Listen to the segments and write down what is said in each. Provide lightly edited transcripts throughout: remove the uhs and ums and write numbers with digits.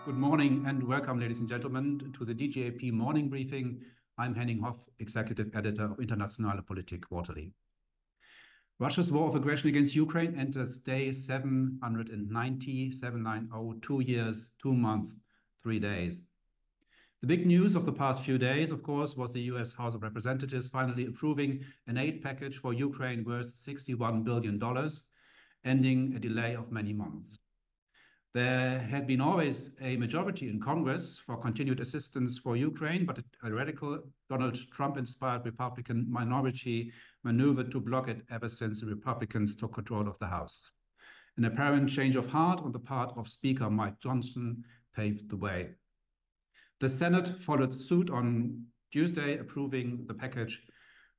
Good morning and welcome, ladies and gentlemen, to the DGAP morning briefing. I'm Henning Hoff, Executive Editor of Internationale Politik Quarterly. Russia's war of aggression against Ukraine enters day 790, 2 years, 2 months, 3 days. The big news of the past few days, of course, was the US House of Representatives finally approving an aid package for Ukraine worth $61 billion, ending a delay of many months. There had been always a majority in Congress for continued assistance for Ukraine, but a radical Donald Trump-inspired Republican minority maneuvered to block it ever since the Republicans took control of the House. An apparent change of heart on the part of Speaker Mike Johnson paved the way. The Senate followed suit on Tuesday, approving the package,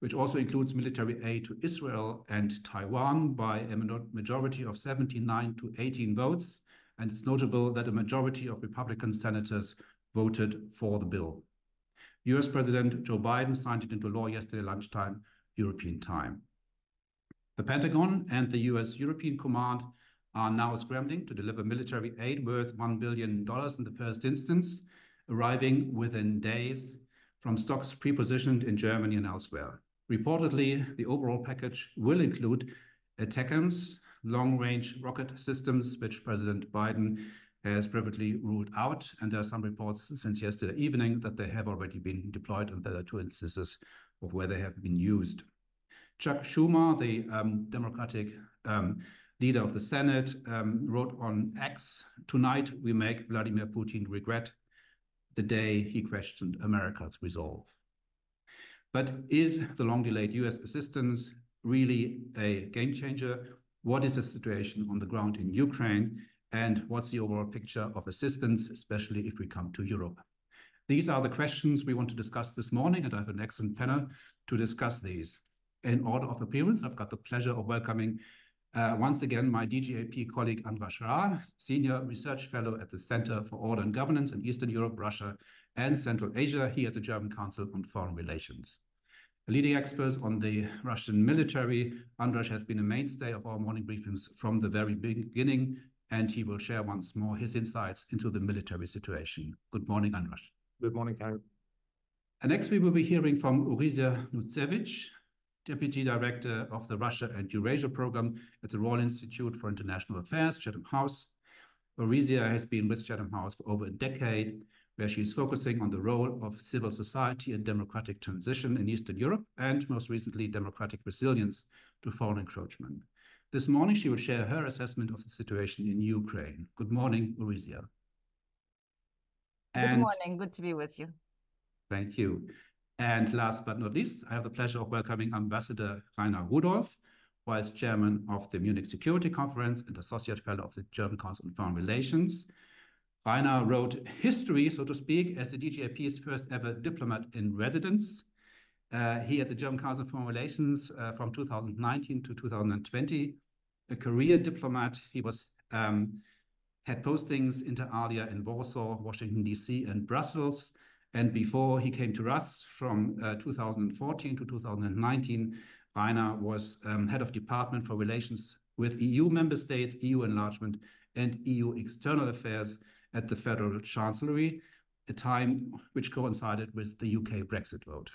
which also includes military aid to Israel and Taiwan by a majority of 79 to 18 votes. And it's notable that a majority of Republican senators voted for the bill. US President Joe Biden signed it into law yesterday lunchtime, European time. The Pentagon and the US European Command are now scrambling to deliver military aid worth $1 billion in the first instance, arriving within days from stocks pre-positioned in Germany and elsewhere. Reportedly, the overall package will include ATACMS, long-range rocket systems, which President Biden has privately ruled out. And there are some reports since yesterday evening that they have already been deployed, and there are 2 instances of where they have been used. Chuck Schumer, the Democratic leader of the Senate, wrote on X, "Tonight we make Vladimir Putin regret the day he questioned America's resolve." But is the long-delayed US assistance really a game changer? What is the situation on the ground in Ukraine? And what's the overall picture of assistance, especially if we come to Europe? These are the questions we want to discuss this morning, and I have an excellent panel to discuss these. In order of appearance, I've got the pleasure of welcoming once again my DGAP colleague András Rácz, Senior Research Fellow at the Center for Order and Governance in Eastern Europe, Russia, and Central Asia here at the German Council on Foreign Relations. A leading expert on the Russian military, András has been a mainstay of our morning briefings from the very beginning, and he will share once more his insights into the military situation. Good morning, András. Good morning, Karen. And next we will be hearing from Orysia Lutsevych, Deputy Director of the Russia and Eurasia Program at the Royal Institute for International Affairs, Chatham House. Orysia has been with Chatham House for over a decade, where she is focusing on the role of civil society and democratic transition in Eastern Europe, and most recently, democratic resilience to foreign encroachment. This morning, she will share her assessment of the situation in Ukraine. Good morning, Orysia. Good morning, good to be with you. Thank you. And last but not least, I have the pleasure of welcoming Ambassador Rudolph, Vice Chairman of the Munich Security Conference and Associate Fellow of the German Council on Foreign Relations. Rainer wrote history, so to speak, as the DGAP's first ever diplomat in residence. He at the German Council on Foreign Relations from 2019 to 2020. A career diplomat, he was had postings inter alia in Warsaw, Washington, D.C. and Brussels. And before he came to Rácz from 2014 to 2019, Rainer was head of department for relations with EU member states, EU enlargement and EU external affairs at the Federal Chancellery, a time which coincided with the UK Brexit vote.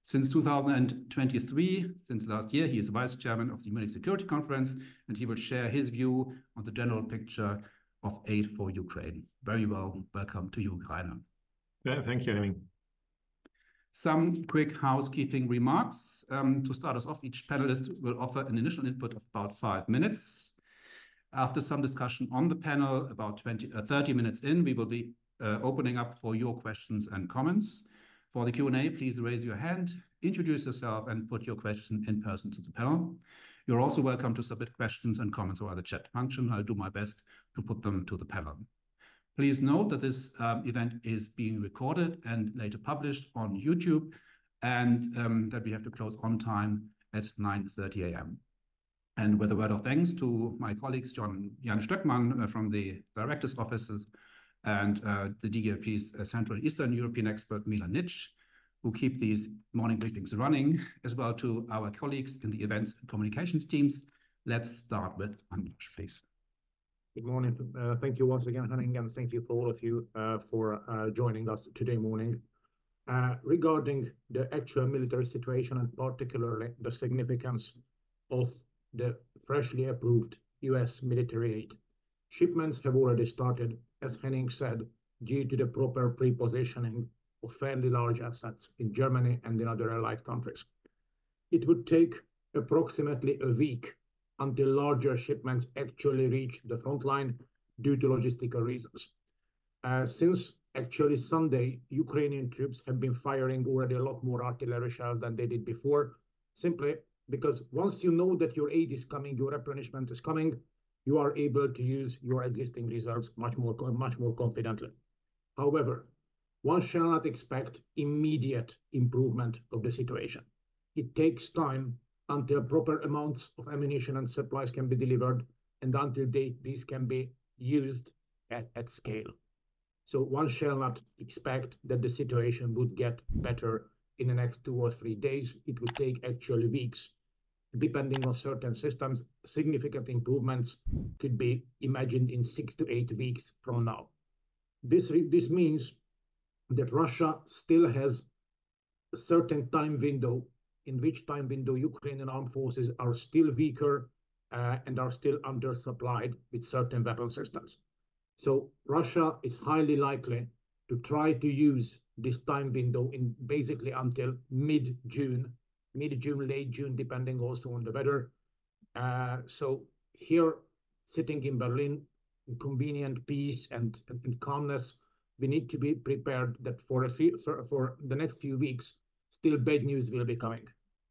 Since 2023, since last year, he is Vice Chairman of the Munich Security Conference, and he will share his view on the general picture of aid for Ukraine. Very well, welcome to you, Rainer. Yeah, thank you, Henning. Some quick housekeeping remarks. To start us off, each panelist will offer an initial input of about 5 minutes. After some discussion on the panel, about 30 minutes in, we will be opening up for your questions and comments. For the Q&A, please raise your hand, introduce yourself, and put your question in person to the panel. You're also welcome to submit questions and comments via the chat function. I'll do my best to put them to the panel. Please note that this event is being recorded and later published on YouTube, and that we have to close on time at 9:30 a.m. And with a word of thanks to my colleagues, Jan Stöckmann from the Director's Offices and the DGAP's Central and Eastern European expert, Milan Nitsch, who keep these morning briefings running, as well to our colleagues in the events and communications teams. Let's start with András, please. Good morning. Thank you once again, Henning, and thank you for all of you for joining us today morning. Regarding the actual military situation and particularly the significance of the freshly approved US military aid. Shipments have already started, as Henning said, due to the proper pre-positioning of fairly large assets in Germany and in other allied countries. It would take approximately a week until larger shipments actually reach the front line due to logistical reasons. Since actually Sunday, Ukrainian troops have been firing already a lot more artillery shells than they did before, simply because once you know that your aid is coming, your replenishment is coming, you are able to use your existing reserves much more confidently. However, one shall not expect immediate improvement of the situation. It takes time until proper amounts of ammunition and supplies can be delivered and until these can be used at scale. So one shall not expect that the situation would get better in the next 2 or 3 days. It would take actually weeks. Depending on certain systems, significant improvements could be imagined in 6 to 8 weeks from now. This means that Russia still has a certain time window, in which time window Ukrainian armed forces are still weaker and are still undersupplied with certain weapon systems. So Russia is highly likely to try to use this time window in basically until mid-June, late June, depending also on the weather. So here, sitting in Berlin, in convenient peace and calmness, we need to be prepared that for the next few weeks, still bad news will be coming,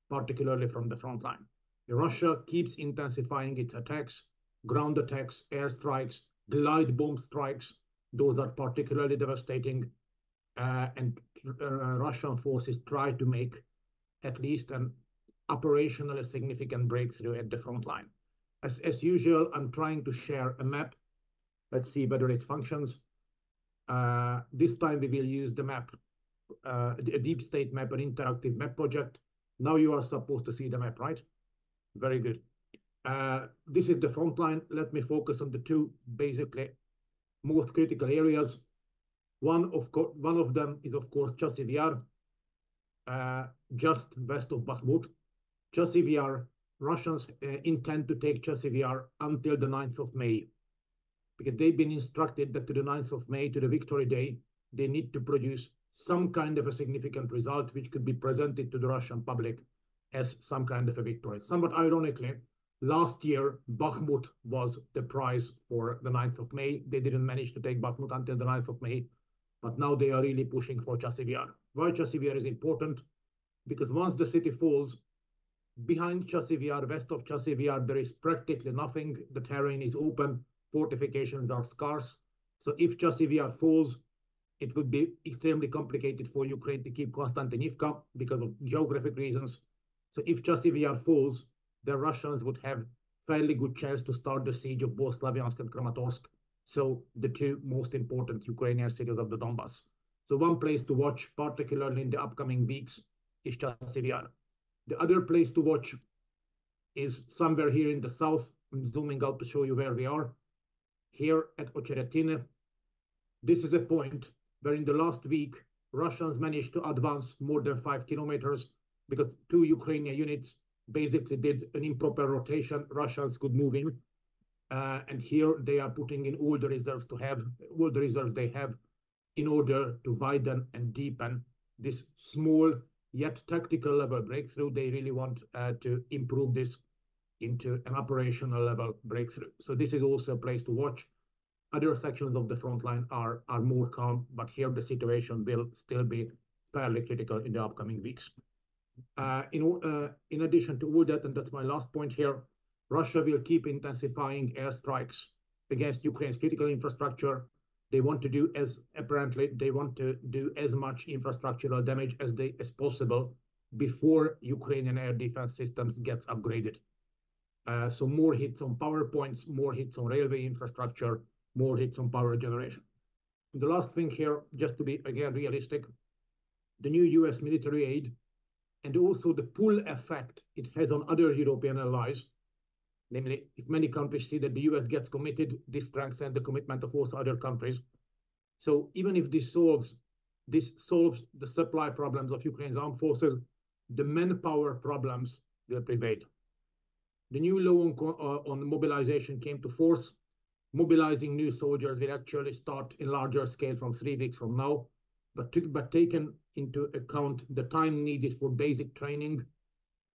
particularly from the front line. Russia keeps intensifying its attacks, ground attacks, airstrikes, glide bomb strikes. Those are particularly devastating, and Russian forces try to make at least an operationally significant breakthrough at the front line. As usual, I'm trying to share a map. Let's see whether it functions. This time we will use the map, a deep state map, an interactive map project. Now you are supposed to see the map, right? Very good. This is the front line. Let me focus on the two basically most critical areas. One of them is, of course, Chasiv Yar, just west of Bakhmut. Chasiv Yar, Russians intend to take Chasiv Yar until the 9th of May, because they've been instructed that to the 9th of May, to the Victory Day, they need to produce some kind of a significant result which could be presented to the Russian public as some kind of a victory. Somewhat ironically, last year, Bakhmut was the prize for the 9th of May. They didn't manage to take Bakhmut until the 9th of May, but now they are really pushing for Chasiv Yar. Why Chasiv Yar is important? Because once the city falls, behind Chasiv Yar, west of Chasiv Yar, there is practically nothing. The terrain is open, fortifications are scarce. So if Chasiv Yar falls, it would be extremely complicated for Ukraine to keep Konstantinivka because of geographic reasons. So if Chasiv Yar falls, the Russians would have fairly good chance to start the siege of both Slavyansk and Kramatorsk. So the two most important Ukrainian cities of the Donbass. So one place to watch, particularly in the upcoming weeks, is Chasiv Yar. The other place to watch is somewhere here in the south. I'm zooming out to show you where we are. Here at Ocheretine. This is a point where in the last week, Russians managed to advance more than 5 kilometers because 2 Ukrainian units basically did an improper rotation. Russians could move in. And here they are putting in all the reserves they have in order to widen and deepen this small yet tactical level breakthrough. They really want to improve this into an operational level breakthrough. So this is also a place to watch. Other sections of the front line are more calm, but here the situation will still be fairly critical in the upcoming weeks. In addition to all that, and that's my last point here, Russia will keep intensifying airstrikes against Ukraine's critical infrastructure. They want to do as much infrastructural damage as possible before Ukrainian air defense systems gets upgraded. So more hits on power points, more hits on railway infrastructure, more hits on power generation. And the last thing here, just to be again realistic, the new US military aid and also the pull effect it has on other European allies Namely, if many countries see that the US gets committed, this strengthens the commitment of also other countries. So even if this solves the supply problems of Ukraine's armed forces, the manpower problems will prevail. The new law on mobilization came to force. Mobilizing new soldiers will actually start in larger scale from 3 weeks from now, but taken into account the time needed for basic training,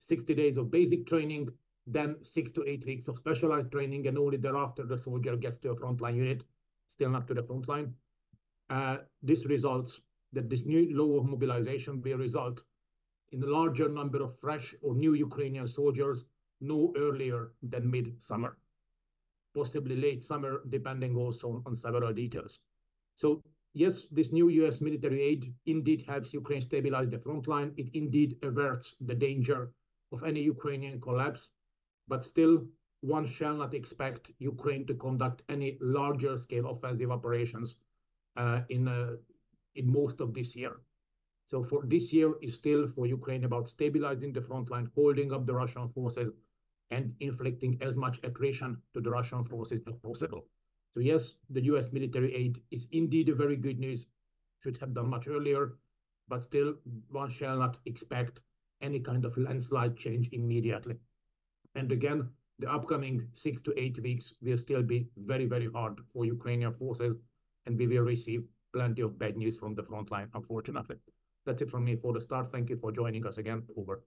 60 days of basic training, then 6 to 8 weeks of specialized training, and only thereafter the soldier gets to a frontline unit, still not to the frontline. This results that this new law of mobilization will result in a larger number of fresh or new Ukrainian soldiers no earlier than mid-summer, possibly late summer, depending also on several details. So yes, this new US military aid indeed helps Ukraine stabilize the front line. It indeed averts the danger of any Ukrainian collapse, but still one shall not expect Ukraine to conduct any larger scale offensive operations in most of this year. So for this year is still for Ukraine about stabilizing the front line, holding up the Russian forces, and inflicting as much attrition to the Russian forces as possible. So yes, the US military aid is indeed a very good news, should have done much earlier, but still one shall not expect any kind of landslide change immediately. And again, the upcoming 6 to 8 weeks will still be very, very hard for Ukrainian forces, and we will receive plenty of bad news from the front line, unfortunately. That's it from me for the start. Thank you for joining us again. Over.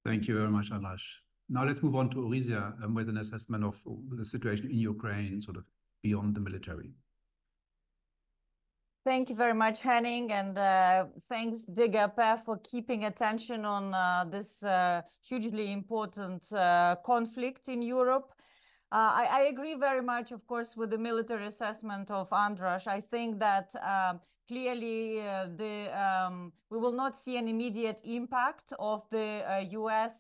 Thank you very much, András. Now let's move on to Orysia with an assessment of the situation in Ukraine, sort of beyond the military. Thank you very much, Henning, and thanks DGAP for keeping attention on this hugely important conflict in Europe. I agree very much, of course, with the military assessment of András. I think that clearly we will not see an immediate impact of the US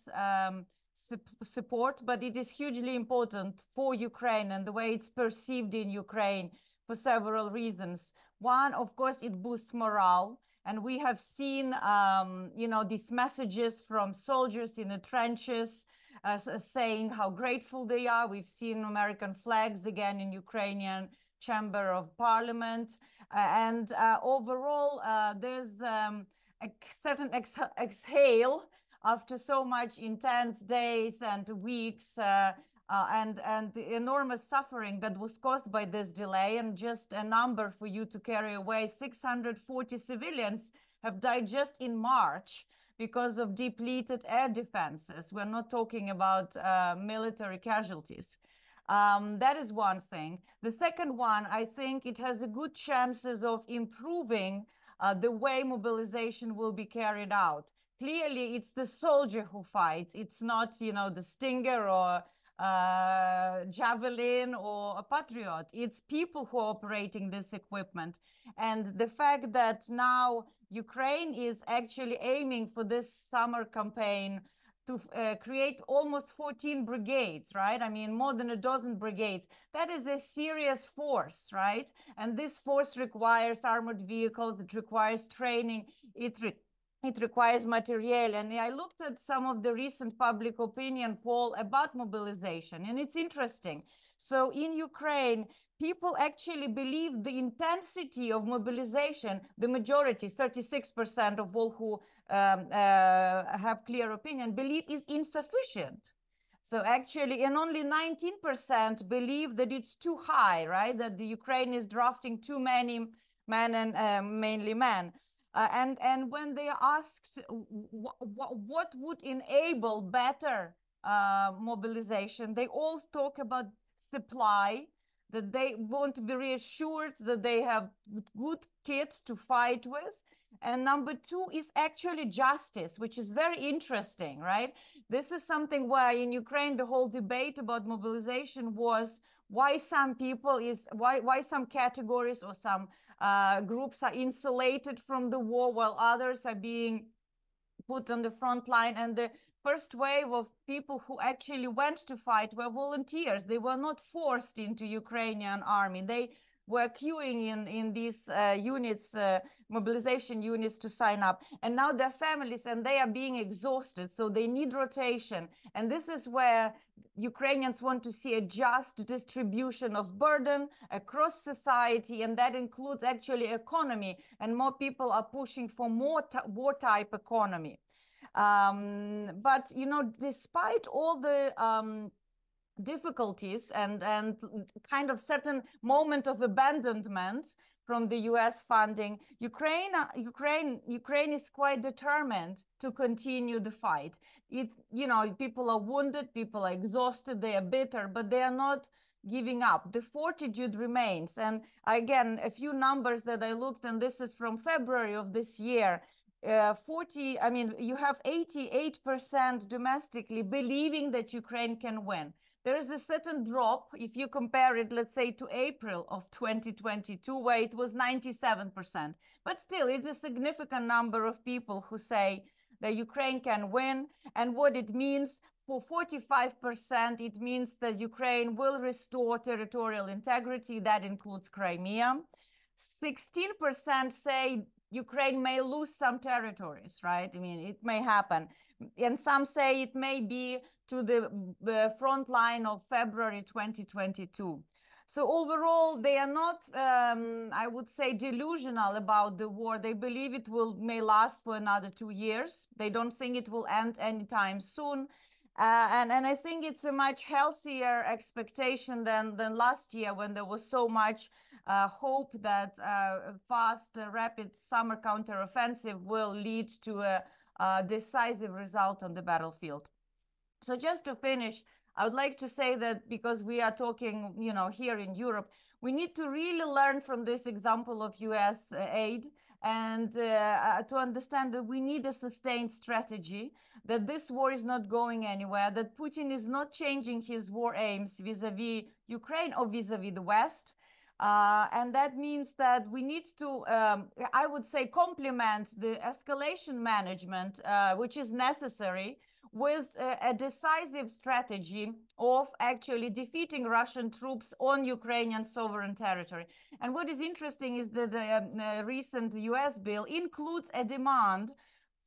support, but it is hugely important for Ukraine and the way it's perceived in Ukraine for several reasons. One, of course, it boosts morale, and we have seen, these messages from soldiers in the trenches saying how grateful they are. We've seen American flags again in Ukrainian Chamber of Parliament, and overall, there's a certain exhale after so much intense days and weeks and the enormous suffering that was caused by this delay. And just a number for you to carry away, 640 civilians have died just in March because of depleted air defenses. We're not talking about military casualties. That is one thing. The second one, I think it has a good chances of improving the way mobilization will be carried out. Clearly, it's the soldier who fights. It's not, the Stinger or Javelin or a Patriot. It's people who are operating this equipment. And the fact that now Ukraine is actually aiming for this summer campaign to create almost 14 brigades, right? I mean, more than a dozen brigades. That is a serious force, right? And this force requires armored vehicles. It requires training. It requires material. And I looked at some of the recent public opinion poll about mobilization, and it's interesting. So in Ukraine, people actually believe the intensity of mobilization, the majority, 36% of all who have clear opinion, believe is insufficient. So actually, and only 19% believe that it's too high, right? That the Ukraine is drafting too many men and mainly men. And when they are asked what would enable better mobilization, they all talk about supply, that they want to be reassured that they have good kits to fight with. And number two is actually justice, which is very interesting, right? This is something where in Ukraine, the whole debate about mobilization was why some people why some categories or some groups are insulated from the war while others are being put on the front line. And the first wave of people who actually went to fight were volunteers. They were not forced into Ukrainian army. They were queuing in these units, mobilization units, to sign up. And now they're families and they are being exhausted, so they need rotation. And this is where Ukrainians want to see a just distribution of burden across society, and that includes actually economy, and more people are pushing for more war-type economy. But, you know, despite all the difficulties and kind of certain moment of abandonment from the US funding, Ukraine is quite determined to continue the fight. You know, people are wounded, people are exhausted, they are bitter, but they are not giving up. The fortitude remains. And again, a few numbers that I looked, and this is from February of this year. You have 88% domestically believing that Ukraine can win. There is a certain drop if you compare it, let's say, to April of 2022, where it was 97%. But still, it's a significant number of people who say that Ukraine can win. And what it means, for 45%, it means that Ukraine will restore territorial integrity. That includes Crimea. 16% say Ukraine may lose some territories, right? I mean, it may happen. And some say it may be to the front line of February 2022. So overall, they are not, I would say, delusional about the war. They believe it may last for another 2 years. They don't think it will end anytime soon. And I think it's a much healthier expectation than last year, when there was so much hope that fast, rapid summer counteroffensive will lead to a decisive result on the battlefield. So just to finish, I would like to say that because we are talking, you know, here in Europe, we need to really learn from this example of US aid, and to understand that we need a sustained strategy, that this war is not going anywhere, that Putin is not changing his war aims vis-a-vis Ukraine or vis-a-vis the West. And that means that we need to, I would say, complement the escalation management, which is necessary, with a decisive strategy of actually defeating Russian troops on Ukrainian sovereign territory. And what is interesting is that the recent US bill includes a demand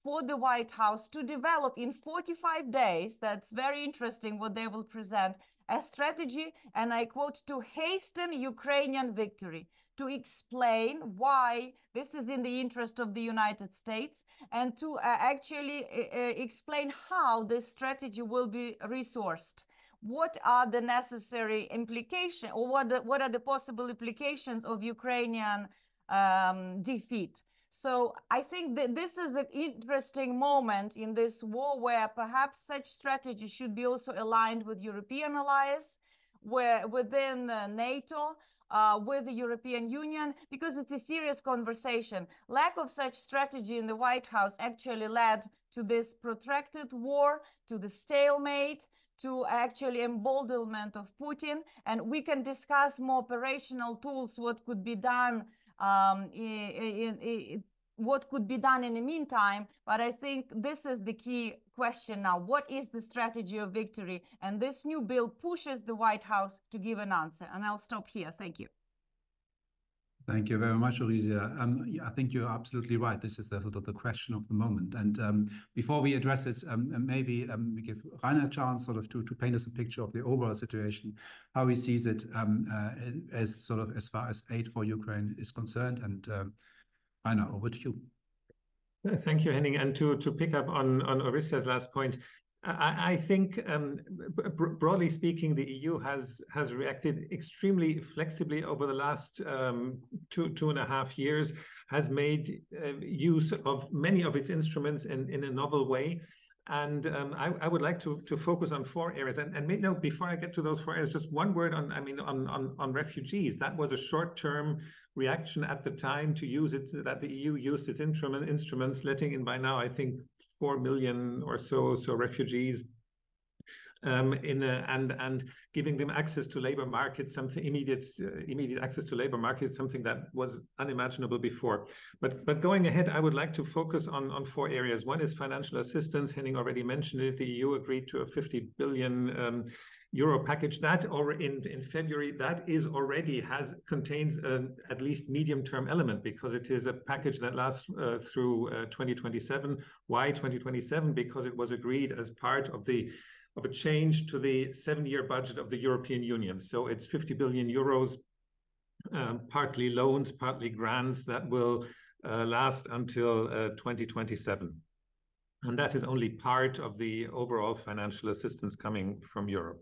for the White House to develop in 45 days, that's very interesting what they will present, a strategy, and I quote, to hasten Ukrainian victory, to explain why this is in the interest of the United States, and to actually explain how this strategy will be resourced. What are the necessary implications, or what are the possible implications of Ukrainian defeat? So I think that this is an interesting moment in this war, where perhaps such strategy should be also aligned with European allies, where within NATO, with the European Union, because it's a serious conversation. Lack of such strategy in the White House actually led to this protracted war, to the stalemate, to actually emboldenment of Putin. And we can discuss more operational tools, what could be done what could be done in the meantime, but I think this is the key question now. What is the strategy of victory? And this new bill pushes the White House to give an answer. And I'll stop here. Thank you. Thank you very much, Orysia. I think you're absolutely right. This is sort of the question of the moment. And before we address it, maybe we give Rainer a chance sort of to paint us a picture of the overall situation, how he sees it as sort of as far as aid for Ukraine is concerned. And Rainer, over to you. Thank you, Henning. And to pick up on Orysia's last point, I think, broadly speaking, the EU has reacted extremely flexibly over the last 2.5 years, has made use of many of its instruments in a novel way. And I would like to focus on 4 areas. And maybe, no, before I get to those 4 areas, just one word on refugees. That was a short-term reaction at the time to use it, that the EU used its instruments, letting in by now, I think, 4 million or so refugees, and giving them access to labor markets, something immediate access to labor markets, something that was unimaginable before. But going ahead, I would like to focus on 4 areas. One is financial assistance. Henning already mentioned it. The EU agreed to a 50 billion euro package that, or in February, that is already contains at least medium-term element, because it is a package that lasts through 2027. Why 2027? Because it was agreed as part of the of a change to the 7-year budget of the European Union. So it's 50 billion euros, partly loans, partly grants that will last until 2027. And that is only part of the overall financial assistance coming from Europe.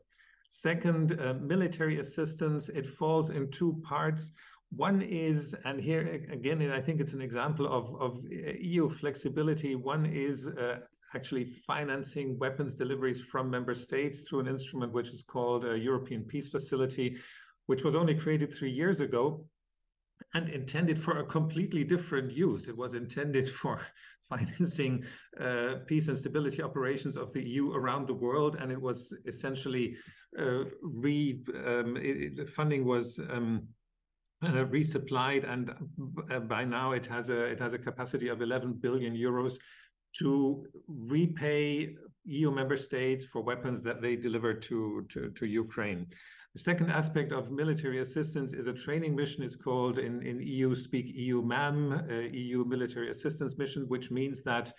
Second, military assistance, it falls in two parts. One is, and here again, I think it's an example of EU flexibility. One is actually financing weapons deliveries from member states through an instrument which is called a European Peace Facility, which was only created 3 years ago and intended for a completely different use. It was intended for financing peace and stability operations of the EU around the world, and it was essentially the funding was resupplied, and by now it has a capacity of 11 billion euros to repay EU member states for weapons that they deliver to Ukraine. The second aspect of military assistance is a training mission. It's called in EU speak EUMAM, EU Military Assistance Mission, which means that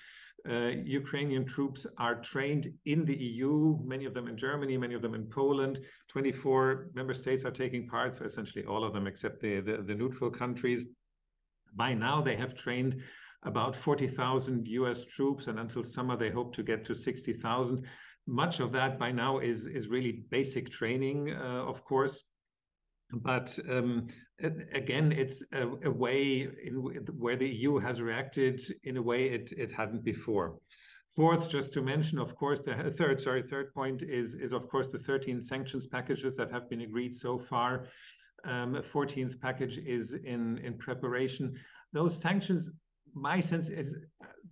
Ukrainian troops are trained in the EU, many of them in Germany, many of them in Poland. 24 member states are taking part, so essentially all of them except the neutral countries. By now they have trained about 40,000 US troops, and until summer they hope to get to 60,000. Much of that by now is really basic training, of course. But again, it's a way where the EU has reacted in a way it hadn't before. Fourth, just to mention, of course, third point is of course the 13 sanctions packages that have been agreed so far. 14th package is in preparation. Those sanctions, my sense is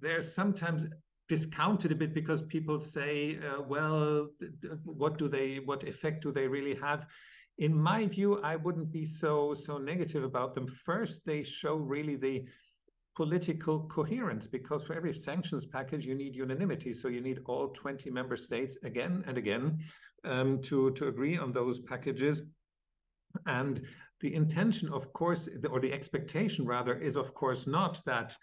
they're sometimes discounted a bit because people say, well, what effect do they really have? In my view, I wouldn't be so negative about them. First, they show really the political coherence, because for every sanctions package, you need unanimity. So you need all 20 member states again and again to agree on those packages. And the intention, of course, or the expectation rather, is of course not that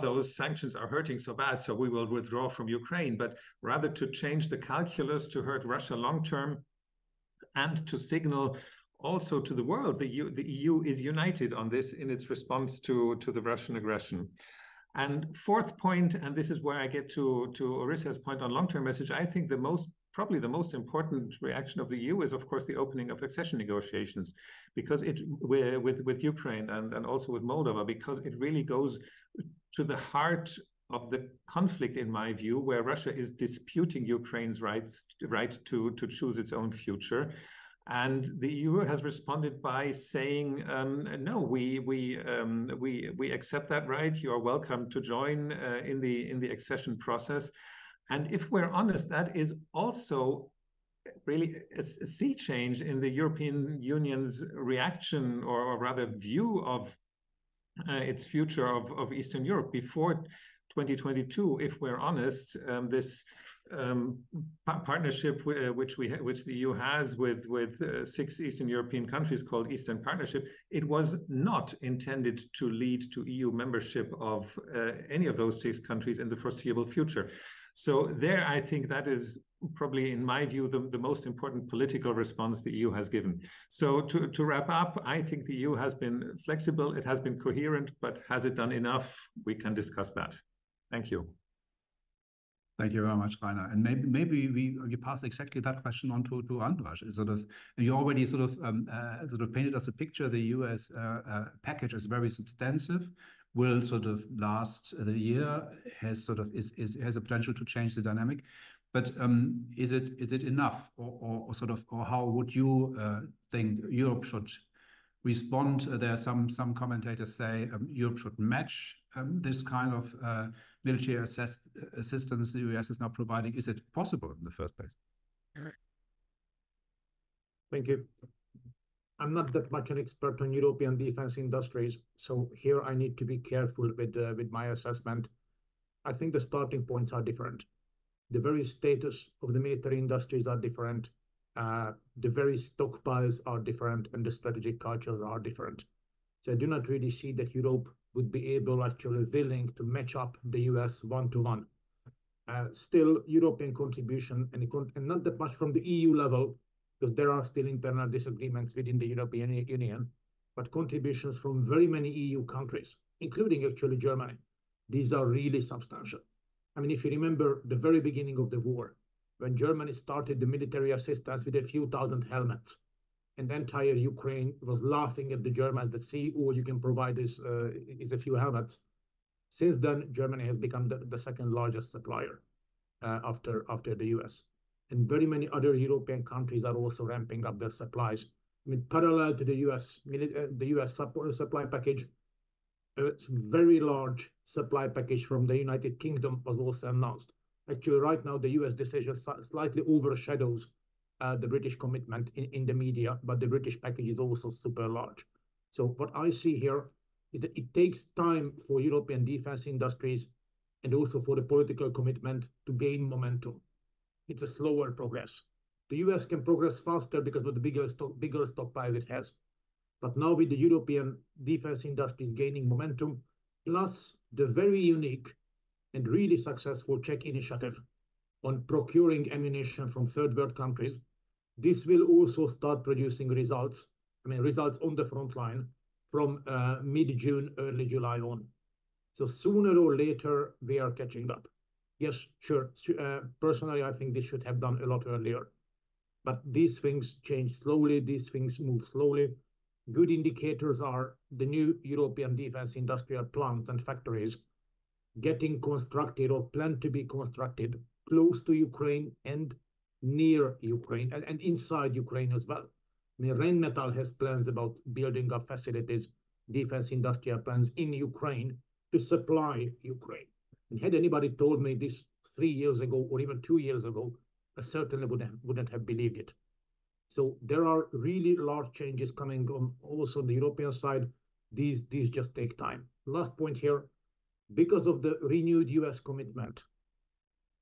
those sanctions are hurting so bad, so we will withdraw from Ukraine, but rather to change the calculus to hurt Russia long term, and to signal also to the world the EU is united on this in its response to the Russian aggression. And fourth point, and this is where I get to Orysia's point on long-term message, I think probably the most important reaction of the EU is, of course, the opening of accession negotiations, because with Ukraine and also with Moldova, because it really goes to the heart of the conflict, in my view, where Russia is disputing Ukraine's right to choose its own future. And the EU has responded by saying, no, we accept that right. You are welcome to join in the accession process. And if we're honest, that is also really a sea change in the European Union's reaction, or rather view of its future of Eastern Europe. Before 2022, if we're honest, this partnership which the EU has with 6 Eastern European countries called Eastern Partnership, it was not intended to lead to EU membership of any of those 6 countries in the foreseeable future. So there, I think that is probably, in my view, the most important political response the EU has given. So to wrap up, I think the EU has been flexible, it has been coherent, but has it done enough? We can discuss that. Thank you. Thank you very much, Rainer. And maybe we pass exactly that question on to András. You already sort of painted us a picture. The US package is very substantive, will sort of last the year, has a potential to change the dynamic. But is it enough, or how would you think Europe should respond? There are some commentators say Europe should match this kind of military assistance the US is now providing. Is it possible in the first place? Thank you. I'm not that much an expert on European defense industries, so here I need to be careful with my assessment. I think the starting points are different. The very status of the military industries are different. The very stockpiles are different, and the strategic cultures are different. So I do not really see that Europe would be able, actually willing to match up the US one-to-one. Still, European contribution and not that much from the EU level, because there are still internal disagreements within the European Union, but contributions from very many EU countries, including actually Germany. These are really substantial. I mean, if you remember the very beginning of the war, when Germany started the military assistance with a few thousand helmets, and the entire Ukraine was laughing at the Germans that, see, all you can provide is a few helmets. Since then, Germany has become the second largest supplier after the US. And very many other European countries are also ramping up their supplies. I mean, parallel to the US supply package, a very large supply package from the United Kingdom was also announced. Actually, right now, the US decision slightly overshadows the British commitment in the media, but the British package is also super large. So what I see here is that it takes time for European defense industries and also for the political commitment to gain momentum. It's a slower progress. The US can progress faster because of the bigger stockpiles it has. But now with the European defense industries gaining momentum, plus the very unique and really successful Czech initiative on procuring ammunition from third world countries, this will also start producing results. I mean, results on the front line from mid-June, early July on. So sooner or later, we are catching up. Yes, sure. Personally, I think this should have done a lot earlier. But these things change slowly. These things move slowly. Good indicators are the new European defense industrial plants and factories getting constructed or planned to be constructed close to Ukraine and near Ukraine and inside Ukraine as well. I mean, Rheinmetall has plans about building up facilities, defense industrial plans in Ukraine to supply Ukraine. And had anybody told me this 3 years ago or even 2 years ago, I certainly wouldn't have believed it. So there are really large changes coming on also on the European side. These just take time. Last point here, because of the renewed US commitment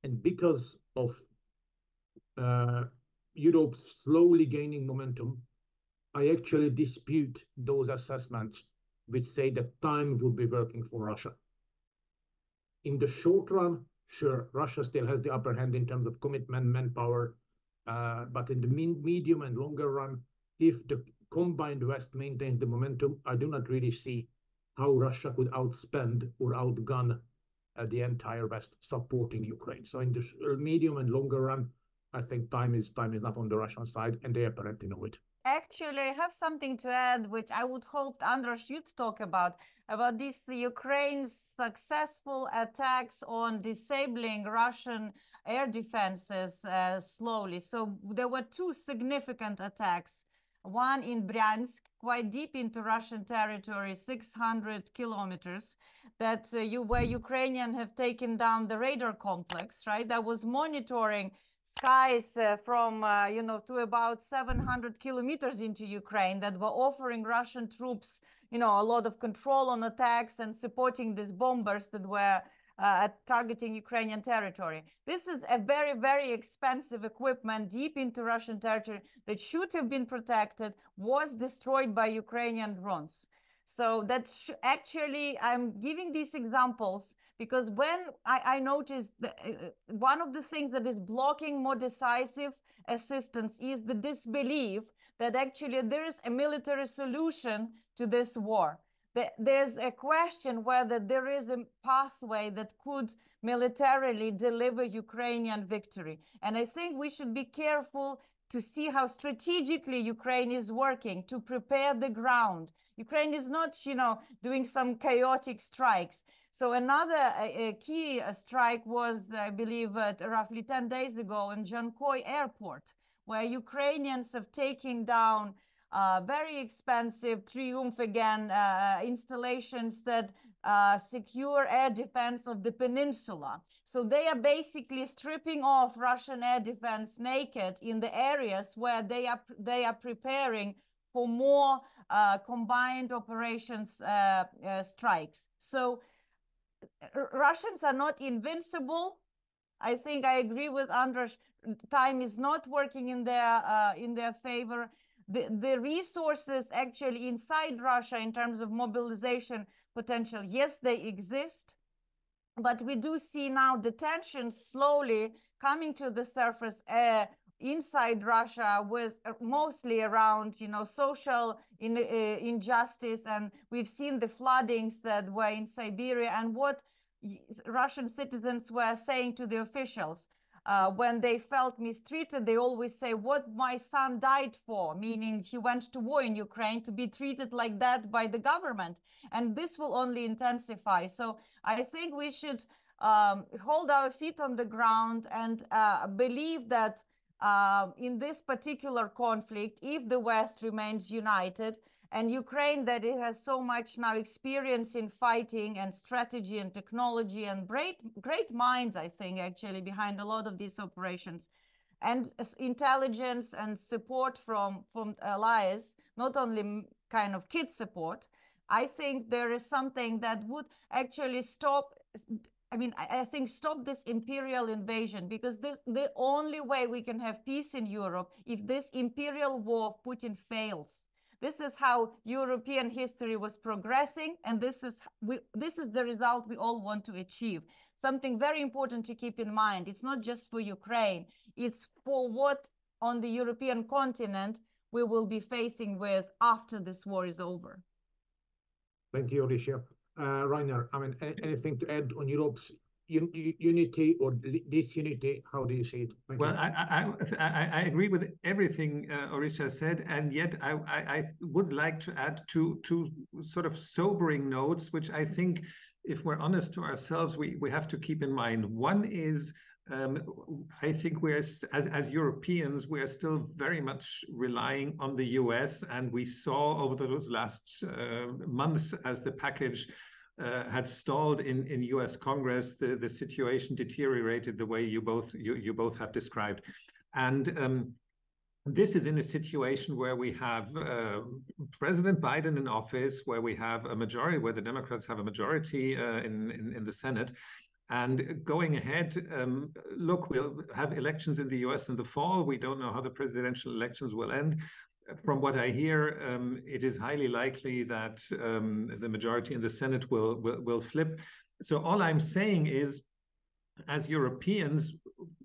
and because of Europe slowly gaining momentum, I actually dispute those assessments which say that time would be working for Russia. In the short run, sure, Russia still has the upper hand in terms of commitment, manpower, but in the medium and longer run, if the combined West maintains the momentum, I do not really see how Russia could outspend or outgun the entire West supporting Ukraine. So in the medium and longer run, I think time is not on the Russian side, and they apparently know it. Actually, I have something to add, which I would hope András you'd talk about this Ukraine's successful attacks on disabling Russian air defenses slowly. So there were two significant attacks. One in Bryansk, quite deep into Russian territory, 600 kilometers, that where Ukrainians have taken down the radar complex, right? That was monitoring skies from, to about 700 kilometers into Ukraine, that were offering Russian troops, a lot of control on attacks and supporting these bombers that were targeting Ukrainian territory. This is a very, very expensive equipment deep into Russian territory that should have been protected, was destroyed by Ukrainian drones. So that's actually, I'm giving these examples because when I noticed that one of the things that is blocking more decisive assistance is the disbelief that actually there is a military solution to this war. There's a question whether there is a pathway that could militarily deliver Ukrainian victory. And I think we should be careful to see how strategically Ukraine is working to prepare the ground. Ukraine is not, doing some chaotic strikes. So another key strike was, I believe, roughly 10 days ago in Jankoy airport, where Ukrainians have taken down very expensive Triumph again installations that secure air defense of the peninsula. So they are basically stripping off Russian air defense naked in the areas where they are preparing for more combined operations strikes. So Russians are not invincible. I think I agree with András. Time is not working in their favor. The resources actually inside Russia in terms of mobilization potential, yes, they exist. But we do see now the tensions slowly coming to the surface inside Russia, with mostly around, you know, social injustice, and we've seen the floodings that were in Siberia, and what Russian citizens were saying to the officials. When they felt mistreated, they always say, what my son died for, meaning he went to war in Ukraine, to be treated like that by the government. And this will only intensify. So I think we should hold our feet on the ground and believe that in this particular conflict, if the West remains united, and Ukraine, that it has so much now experience in fighting and strategy and technology, and great minds, I think, actually behind a lot of these operations, and intelligence and support from allies, not only kind of kid support, I think there is something that would actually stop. I mean, I think stop this imperial invasion, because this, the only way we can have peace in Europe, if this imperial war of Putin fails. This is how European history was progressing, and this is the result we all want to achieve. Something very important to keep in mind. It's not just for Ukraine. It's for what on the European continent we will be facing with after this war is over. Thank you, Orysia. Rainer, I mean, anything to add on Europe's unity or disunity? How do you see it? Well, I agree with everything Orysia said, and yet I would like to add two sort of sobering notes, which I think, if we're honest to ourselves, we have to keep in mind. One is, I think we're, as Europeans, we are still very much relying on the US, and we saw over those last months, as the package had stalled in US Congress, the situation deteriorated the way you both have described. And this is in a situation where we have President Biden in office, where we have a majority, where the Democrats have a majority in the Senate. And going ahead, look, we'll have elections in the US in the fall. We don't know how the presidential elections will end. From what I hear, it is highly likely that the majority in the Senate will flip. So all I'm saying is, as Europeans,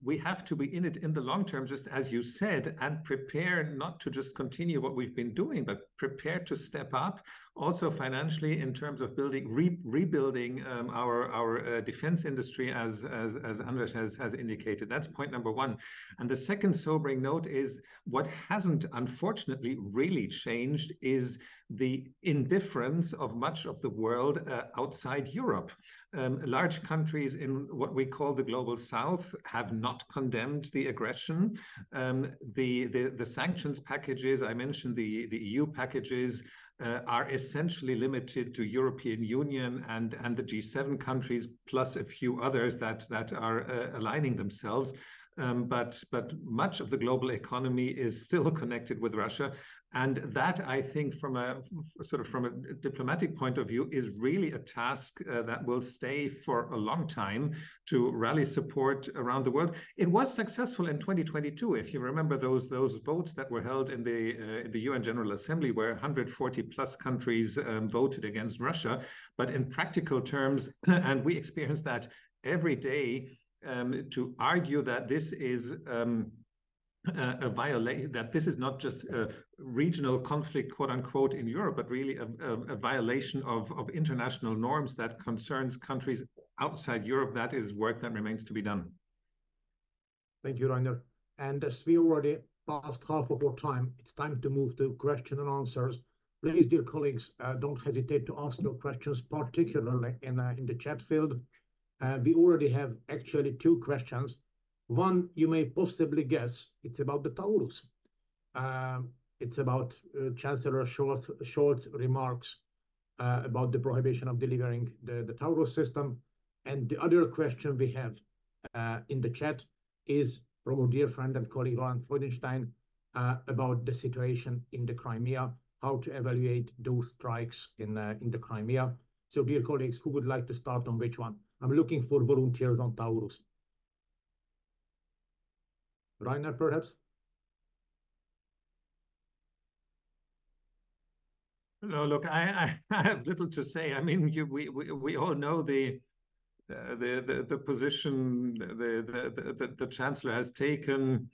we have to be in it in the long term, just as you said, and prepare not to just continue what we've been doing, but prepare to step up also financially in terms of rebuilding our defense industry, as András has indicated. That's point number one. And the second sobering note is, what hasn't unfortunately really changed is the indifference of much of the world outside Europe. Large countries in what we call the global south have not condemned the aggression. The sanctions packages, I mentioned the EU packages, are essentially limited to European Union and the G7 countries, plus a few others that are aligning themselves. But much of the global economy is still connected with Russia. And that, I think, from a diplomatic point of view, is really a task that will stay for a long time, to rally support around the world. It was successful in 2022, if you remember those votes that were held in the UN General Assembly, where 140 plus countries voted against Russia. But in practical terms, and we experience that every day, to argue that this is a violation, that this is not just a regional conflict, quote unquote, in Europe, but really a violation of international norms that concerns countries outside Europe. That is work that remains to be done. Thank you, Rainer. And as we already passed half of our time, it's time to move to question and answers. Please, dear colleagues, don't hesitate to ask your questions, particularly in the chat field. We already have actually two questions. One, you may possibly guess, it's about the Taurus. It's about Chancellor Scholz's remarks about the prohibition of delivering the Taurus system. And the other question we have in the chat is from our dear friend and colleague Roland Freudenstein about the situation in the Crimea, how to evaluate those strikes in the Crimea. So, dear colleagues, who would like to start on which one? I'm looking for volunteers on Taurus. Rainer, perhaps? No, look, I have little to say. I mean, we all know the the position the chancellor has taken.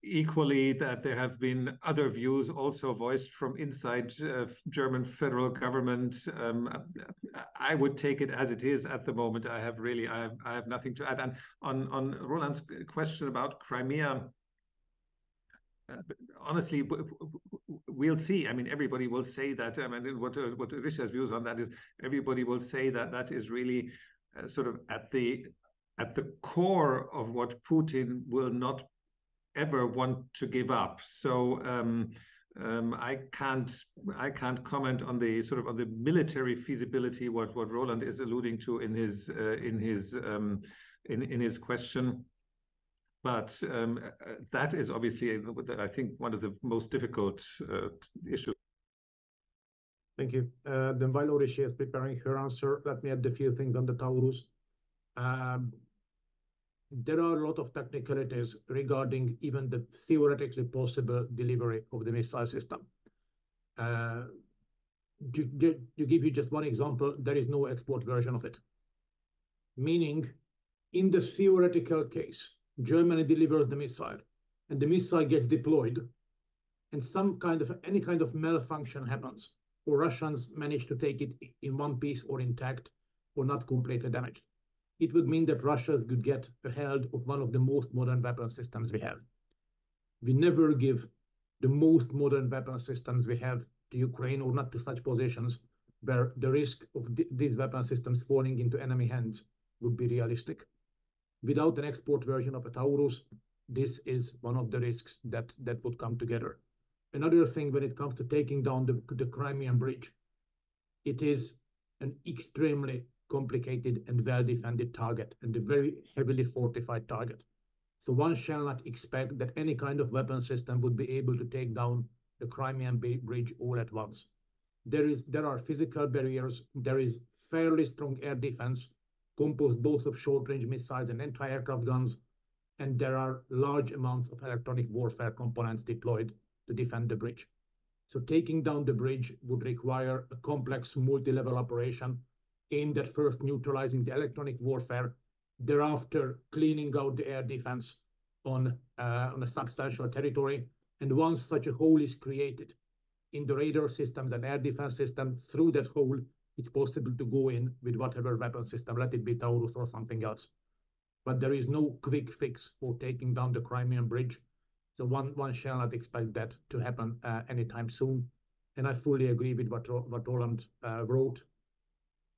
Equally, that there have been other views also voiced from inside German federal government. I would take it as it is at the moment. I have nothing to add. And on Roland's question about Crimea, honestly, we'll see. I mean, everybody will say that. I mean, what Orysia's views on that is, everybody will say that that is really sort of at the core of what Putin will not ever want to give up. So I can't comment on the sort of on the military feasibility what Roland is alluding to in his question. But that is obviously, I think, one of the most difficult issues. Thank you. Then while Orysia is preparing her answer, let me add a few things on the Taurus. There are a lot of technicalities regarding even the theoretically possible delivery of the missile system. To give you just one example, there is no export version of it. Meaning, in the theoretical case, Germany delivers the missile, and the missile gets deployed, and any kind of malfunction happens, or Russians manage to take it in one piece or intact, or not completely damaged. It would mean that Russia could get a hold of one of the most modern weapon systems we have. We never give the most modern weapon systems we have to Ukraine, or not to such positions where the risk of these weapon systems falling into enemy hands would be realistic. Without an export version of a Taurus, this is one of the risks that would come together. Another thing, when it comes to taking down the Crimean bridge, it is an extremely complicated and well-defended target, and a very heavily fortified target. So one shall not expect that any kind of weapon system would be able to take down the Crimean bridge all at once. There are physical barriers, there is fairly strong air defense, composed both of short-range missiles and anti-aircraft guns, and there are large amounts of electronic warfare components deployed to defend the bridge. So taking down the bridge would require a complex multi-level operation aimed at first neutralizing the electronic warfare, thereafter cleaning out the air defense on a substantial territory. And once such a hole is created in the radar systems and air defense system, through that hole, it's possible to go in with whatever weapon system, let it be Taurus or something else. But there is no quick fix for taking down the Crimean bridge. So one shall not expect that to happen anytime soon. And I fully agree with what Roland wrote.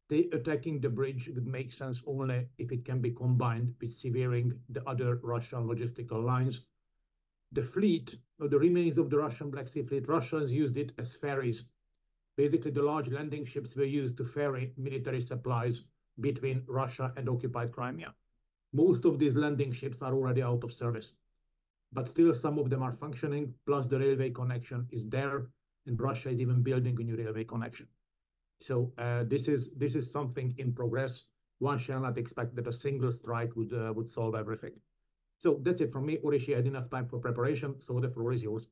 Attacking the bridge would make sense only if it can be combined with severing the other Russian logistical lines. The fleet, or the remains of the Russian Black Sea Fleet, Russians used it as ferries. Basically, the large landing ships were used to ferry military supplies between Russia and occupied Crimea. Most of these landing ships are already out of service, but still some of them are functioning, plus the railway connection is there, and Russia is even building a new railway connection. So this is something in progress. One shall not expect that a single strike would solve everything. So that's it from me. Orysia had enough time for preparation, so the floor is yours.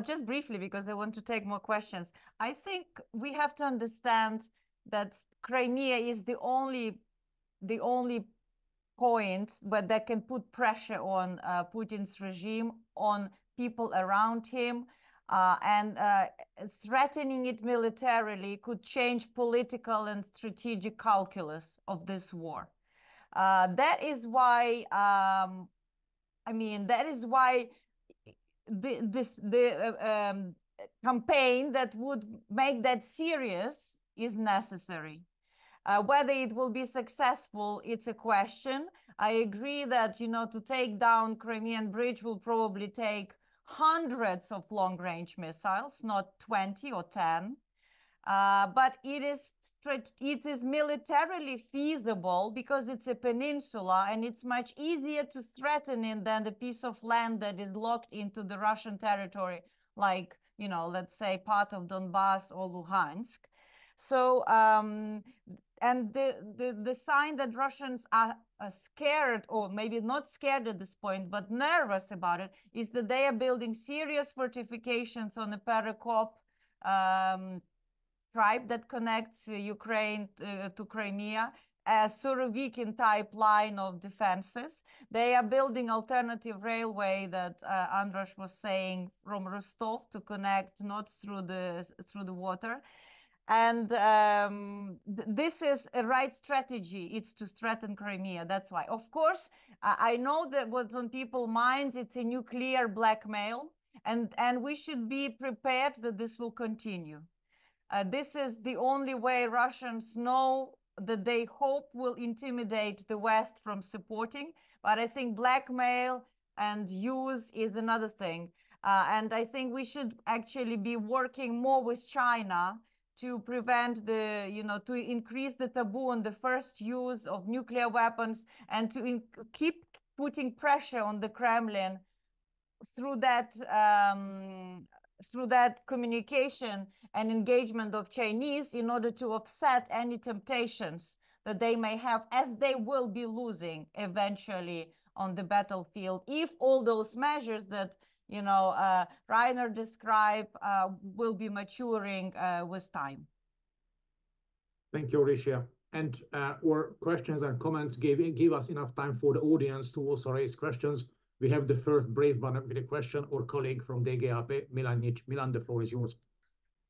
Just briefly, because I want to take more questions. I think we have to understand that Crimea is the only point where that can put pressure on Putin's regime, on people around him, and threatening it militarily could change political and strategic calculus of this war. That is why, the campaign that would make that serious is necessary. Whether it will be successful, it's a question. I agree that, to take down Crimean bridge will probably take hundreds of long-range missiles, not 20 or 10. But it is militarily feasible because it's a peninsula, and it's much easier to threaten it than the piece of land that is locked into the Russian territory, like, let's say part of Donbass or Luhansk. So, and the sign that Russians are scared, or maybe not scared at this point, but nervous about it, is that they are building serious fortifications on the Perekop stripe that connects Ukraine to Crimea, a Surovikin type line of defenses. They are building alternative railway that András was saying from Rostov to connect not through the water. And this is a right strategy. It's to threaten Crimea. That's why. Of course, I know that what's on people's minds, it's a nuclear blackmail. And we should be prepared that this will continue. This is the only way Russians know that they hope will intimidate the West from supporting. But I think blackmail and use is another thing. And I think we should actually be working more with China to prevent to increase the taboo on the first use of nuclear weapons, and to keep putting pressure on the Kremlin through that communication and engagement of Chinese in order to offset any temptations that they may have, as they will be losing eventually on the battlefield if all those measures that Rainer described will be maturing with time. Thank you, Orysia. And our questions and comments give us enough time for the audience to also raise questions. We have the first brave one with a question, or colleague from DGAP, Milan. Milan, the floor is yours.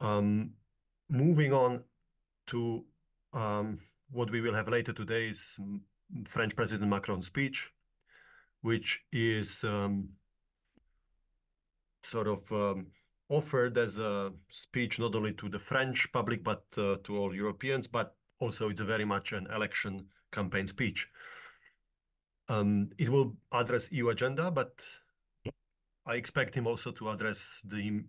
Moving on to what we will have later today is French President Macron's speech, which is offered as a speech not only to the French public, but to all Europeans, but also it's very much an election campaign speech. It will address EU agenda, but I expect him also to address the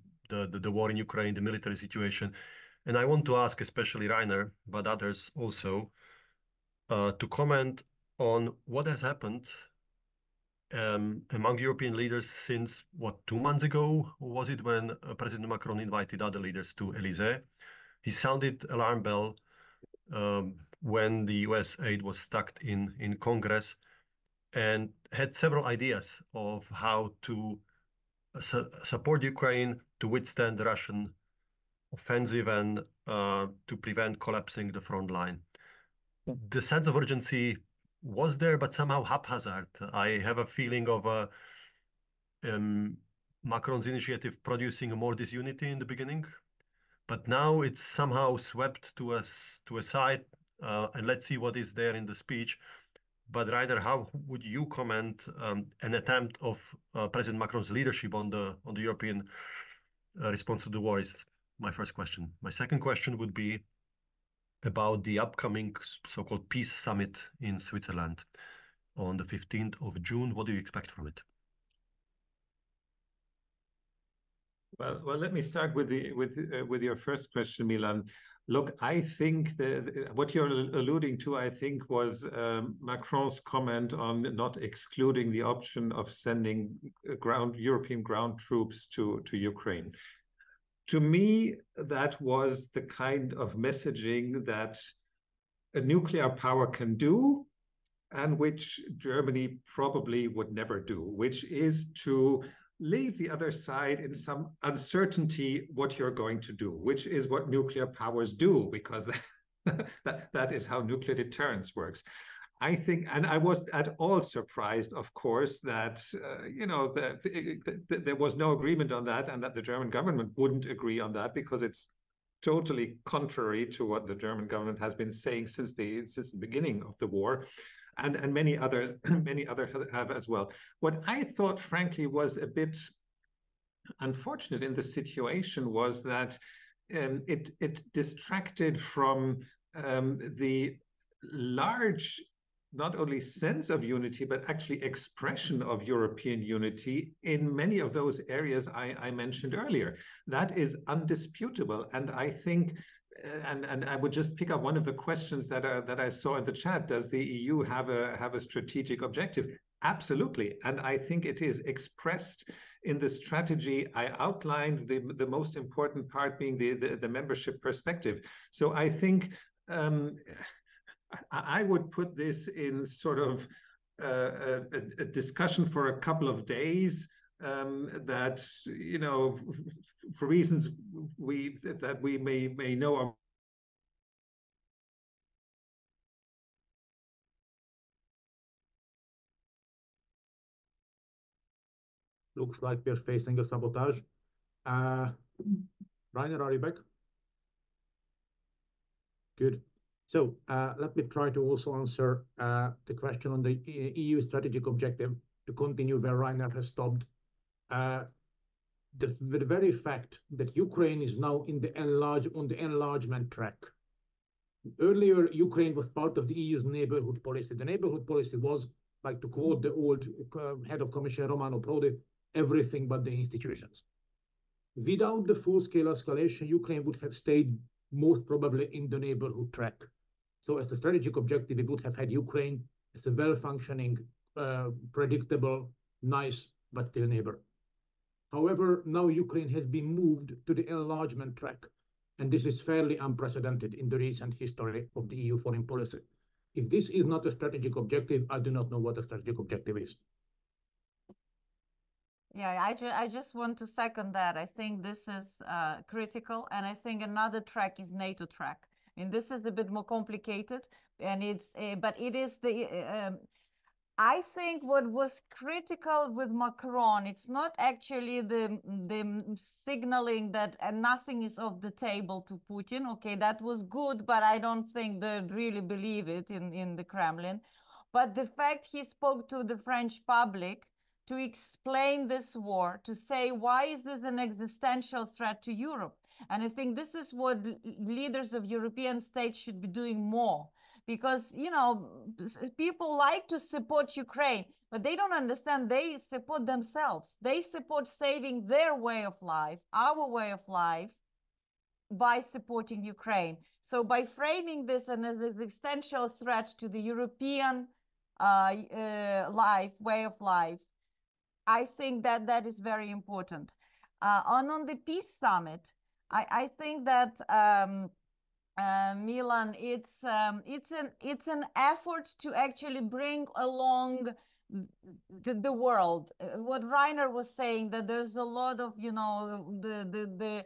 war in Ukraine, the military situation. And I want to ask especially Rainer, but others also, to comment on what has happened among European leaders since, 2 months ago, was it, when President Macron invited other leaders to Élysée? He sounded alarm bell when the US aid was stuck in Congress, and had several ideas of how to support Ukraine to withstand the Russian offensive and to prevent collapsing the front line. The sense of urgency was there, but somehow haphazard. I have a feeling of Macron's initiative producing more disunity in the beginning, but now it's somehow swept to a side, and let's see what is there in the speech. But Rainer, how would you comment an attempt of President Macron's leadership on the European response to the war? Is my first question. My second question would be about the upcoming so-called peace summit in Switzerland on the 15th of June. What do you expect from it? Well, let me start with your first question, Milan. Look, I think what you're alluding to, I think, was Macron's comment on not excluding the option of sending European ground troops to Ukraine. To me, that was the kind of messaging that a nuclear power can do, and which Germany probably would never do, which is to leave the other side in some uncertainty what you're going to do, which is what nuclear powers do, because that is how nuclear deterrence works. I think, and I wasn't at all surprised, of course, that there was no agreement on that, and that the German government wouldn't agree on that, because it's totally contrary to what the German government has been saying since the beginning of the war. And many others have as well. What I thought, frankly, was a bit unfortunate in the situation was that it distracted from the large, not only sense of unity, but actually expression of European unity in many of those areas I mentioned earlier. That is undisputable, and I think. And I would just pick up one of the questions that I saw in the chat. Does the EU have a strategic objective? Absolutely, and I think it is expressed in the strategy I outlined. The most important part being the membership perspective. So I think I would put this in sort of a discussion for a couple of days. That for reasons we may know Looks like we're facing a sabotage. Rainer, are you back? Good. So let me try to also answer the question on the EU strategic objective to continue where Rainer has stopped. The very fact that Ukraine is now in the enlargement track. Earlier, Ukraine was part of the EU's neighborhood policy. The neighborhood policy was, like to quote the old head of Commission Romano Prodi, everything but the institutions. Without the full-scale escalation, Ukraine would have stayed most probably in the neighborhood track. So as a strategic objective, we would have had Ukraine as a well-functioning, predictable, nice, but still neighbor. However, now Ukraine has been moved to the enlargement track, and this is fairly unprecedented in the recent history of the EU foreign policy. If this is not a strategic objective, I do not know what a strategic objective is. Yeah, I just want to second that. I think this is critical, and I think another track is NATO track. I mean, this is a bit more complicated, and but it is the. I think what was critical with Macron, it's not actually the signaling that nothing is off the table to Putin. Okay, that was good, but I don't think they really believe it in the Kremlin. But the fact he spoke to the French public to explain this war, to say, why is this an existential threat to Europe? And I think this is what leaders of European states should be doing more. Because, you know, people like to support Ukraine, but they don't understand they support themselves. They support saving their way of life, our way of life, by supporting Ukraine. So by framing this as an existential threat to the European way of life, I think that is very important. On the peace summit, I think that Milan, it's an effort to actually bring along the world. What Rainer was saying, that there's a lot of, you know, the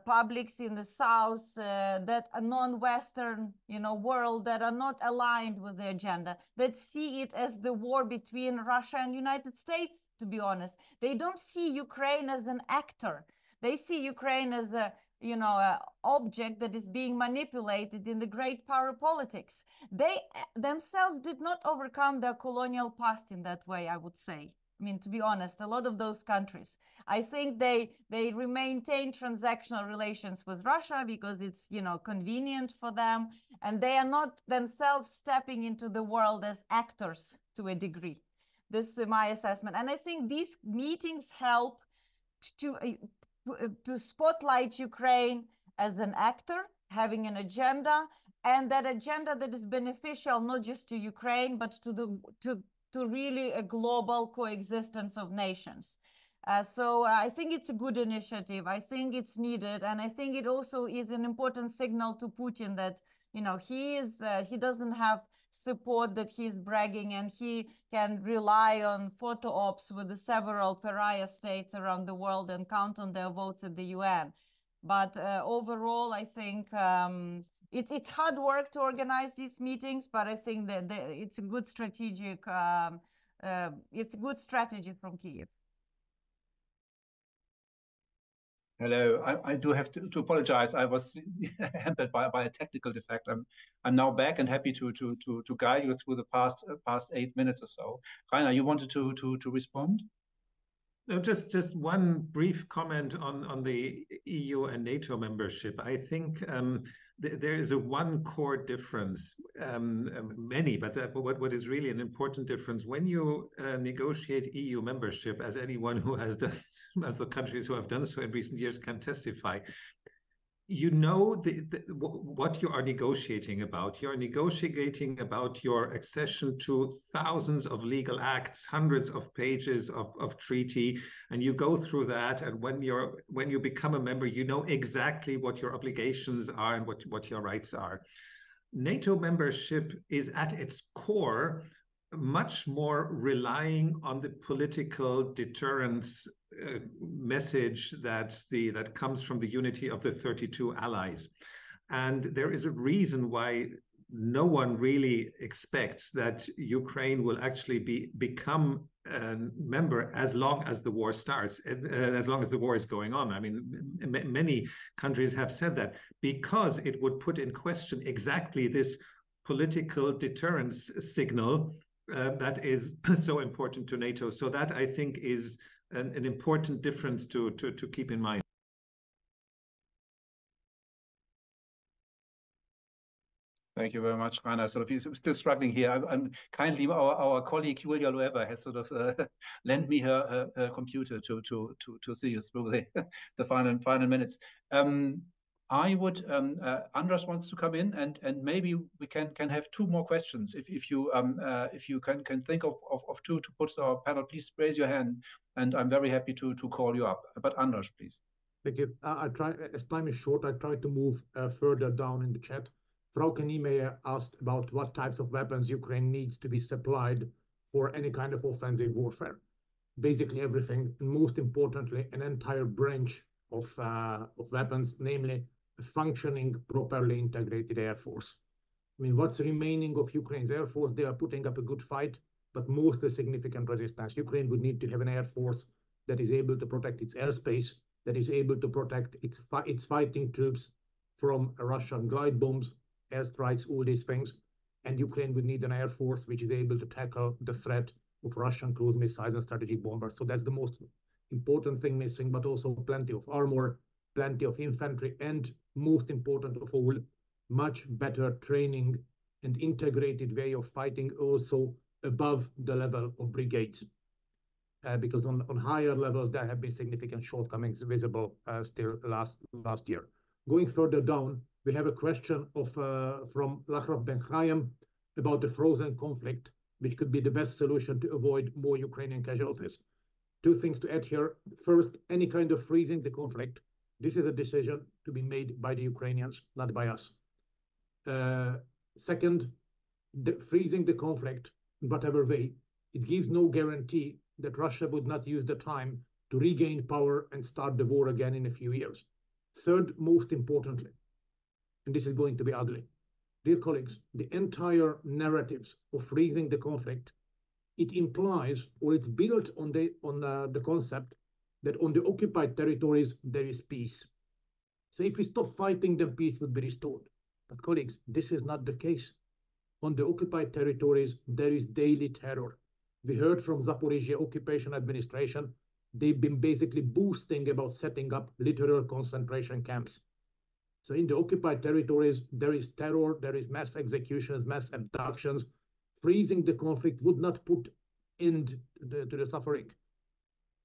publics in the south that are non-Western, you know, world that are not aligned with the agenda, that see it as the war between Russia and United States. To be honest, they don't see Ukraine as an actor. They see Ukraine as a, you know, an object that is being manipulated in the great power politics. They themselves did not overcome their colonial past in that way, I would say. I mean, to be honest, a lot of those countries, I think they maintain transactional relations with Russia because it's, you know, convenient for them, and they are not themselves stepping into the world as actors to a degree. This is my assessment. And I think these meetings help to spotlight Ukraine as an actor, having an agenda, and that agenda that is beneficial not just to Ukraine, but to really a global coexistence of nations. So I think it's a good initiative. I think it's needed, and I think it also is an important signal to Putin that, you know, he doesn't have support that he's bragging, and he can rely on photo ops with the several pariah states around the world and count on their votes at the UN. But overall, I think it's hard work to organize these meetings, but I think that it's a good strategic, it's a good strategy from Kyiv. Hello, I do have to apologize. I was hampered by a technical defect. I'm now back and happy to guide you through the past 8 minutes or so. Rainer, you wanted to respond? No, just one brief comment on the EU and NATO membership. I think there is one core difference, many, but what is really an important difference when you negotiate EU membership, as anyone who has done, the countries who have done so in recent years can testify. You know what you are negotiating about. You are negotiating about your accession to thousands of legal acts, hundreds of pages of treaty, and you go through that. And when you become a member, you know exactly what your obligations are and what your rights are. NATO membership is at its core much more relying on the political deterrence message that comes from the unity of the 32 allies. And there is a reason why no one really expects that Ukraine will actually become a member as long as the war starts, as long as the war is going on. I mean, many countries have said that, because it would put in question exactly this political deterrence signal that is so important to NATO. So that, I think, is an important difference to keep in mind. Thank you very much, Rainer. Sort of, he's still struggling here. I'm kindly, our colleague Julia Loeva has sort of lent me her computer to see us through the final minutes. I would András wants to come in, and maybe we can have two more questions. If you can think of two to put to our panel, please raise your hand, and I'm very happy to call you up. But András, please. Thank you. I try, as time is short, I try to move further down in the chat. Frauke Niemeyer asked about what types of weapons Ukraine needs to be supplied for any kind of offensive warfare. Basically everything, and most importantly, an entire branch of weapons, namely a functioning, properly integrated air force. I mean, what's remaining of Ukraine's air force? They are putting up a good fight, but most significant resistance. Ukraine would need to have an air force that is able to protect its airspace, that is able to protect its fighting troops from Russian glide bombs, airstrikes, all these things. And Ukraine would need an air force which is able to tackle the threat of Russian cruise missiles and strategic bombers. So that's the most important thing missing, but also plenty of armor, plenty of infantry, and most important of all, much better training and integrated way of fighting also above the level of brigades. Because on higher levels, there have been significant shortcomings visible still last year. Going further down, we have a question of from Lachraf Ben Chaim about the frozen conflict, which could be the best solution to avoid more Ukrainian casualties. Two things to add here. First, any kind of freezing the conflict, this is a decision to be made by the Ukrainians, not by us. Second, freezing the conflict in whatever way, it gives no guarantee that Russia would not use the time to regain power and start the war again in a few years. Third, most importantly, and this is going to be ugly, dear colleagues, the entire narratives of freezing the conflict, it implies, or it's built on the concept that on the occupied territories there is peace. So if we stop fighting, then peace would be restored. But colleagues, this is not the case. On the occupied territories, there is daily terror. We heard from Zaporizhia Occupation Administration, they've been basically boasting about setting up literal concentration camps. So in the occupied territories, there is terror, there is mass executions, mass abductions. Freezing the conflict would not put end to the suffering.